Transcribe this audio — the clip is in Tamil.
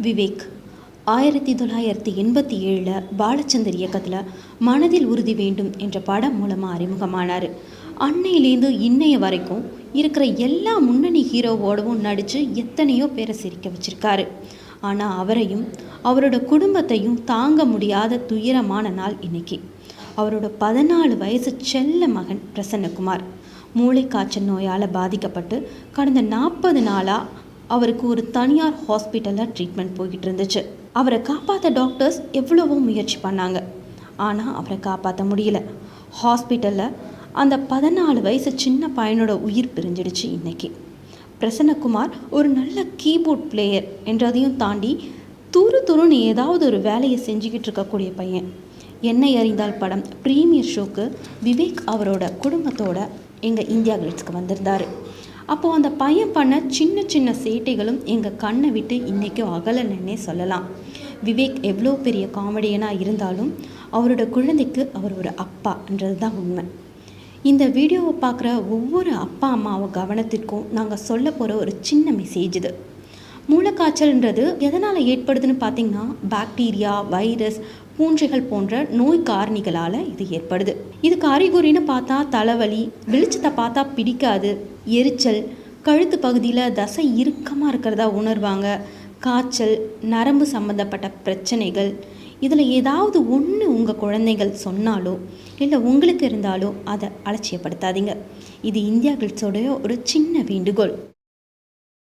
விவேக் 1987 பாலச்சந்தர் இயக்கத்தில் மனதில் உறுதி வேண்டும் என்ற படம் மூலமாக அறிமுகமானார். அன்னையிலேருந்து இன்னைய வரைக்கும் இருக்கிற எல்லா முன்னணி ஹீரோவோடவும் நடித்து எத்தனையோ பேரை சிரிக்க வச்சிருக்காரு. ஆனால் அவரையும் அவரோட குடும்பத்தையும் தாங்க முடியாத துயரமான நாள் இன்னைக்கு. அவரோட 14 வயசு செல்ல மகன் பிரசன்னகுமார் மூளைக்காய்ச்சல் நோயால் பாதிக்கப்பட்டு கடந்த 40 நாளாக அவருக்கு ஒரு தனியார் ஹாஸ்பிட்டலில் ட்ரீட்மெண்ட் போய்கிட்டு இருந்துச்சு. அவரை காப்பாற்ற டாக்டர்ஸ் எவ்வளவோ முயற்சி பண்ணாங்க, ஆனால் அவரை காப்பாற்ற முடியல. ஹாஸ்பிட்டலில் அந்த 14 வயசு சின்ன பையனோட உயிர் பிரிஞ்சிடுச்சு. இன்னைக்கு பிரசன்னகுமார் ஒரு நல்ல கீபோர்ட் பிளேயர் என்றதையும் தாண்டி துருன்னு ஏதாவது ஒரு வேலையை செஞ்சுக்கிட்டு இருக்கக்கூடிய பையன். என்னை அறிந்தால் படம் ப்ரீமியர் ஷோக்கு விவேக் அவரோட குடும்பத்தோட எங்கள் இந்தியா கிளிட்ஸ்க்கு வந்திருந்தார். அப்போது அந்த பையன் பண்ண சின்ன சின்ன சேட்டைகளும் எங்கள் கண்ணை விட்டு இன்றைக்கும் அகலன்னே சொல்லலாம். விவேக் எவ்வளோ பெரிய காமெடியனாக இருந்தாலும் அவரோட குழந்தைக்கு அவர் ஒரு அப்பான்றது தான் உண்மை. இந்த வீடியோவை பார்க்குற ஒவ்வொரு அப்பா அம்மாவை கவனத்திற்கும் நாங்கள் சொல்ல போகிற ஒரு சின்ன மெசேஜ் இது. மூளைக்காய்ச்சல்ன்றது எதனால் ஏற்படுதுன்னு பார்த்திங்கன்னா பாக்டீரியா, வைரஸ், பூஞ்சைகள் போன்ற நோய் காரணிகளால் இது ஏற்படுது. இதுக்கு அறிகுறின்னு பார்த்தா தலைவலி, வெளிச்சத்தை பார்த்தா பிடிக்காது, எரிச்சல், கழுத்து பகுதியில் தசை இறுக்கமாக இருக்கிறதா உணர்வாங்க, காய்ச்சல், நரம்பு சம்மந்தப்பட்ட பிரச்சனைகள். இதில் ஏதாவது ஒன்று உங்கள் குழந்தைகள் சொன்னாலோ இல்லை உங்களுக்கு இருந்தாலோ அதை அலட்சியப்படுத்தாதீங்க. இது இந்தியா கிளிட்ஸோடைய ஒரு சின்ன வேண்டுகோள்.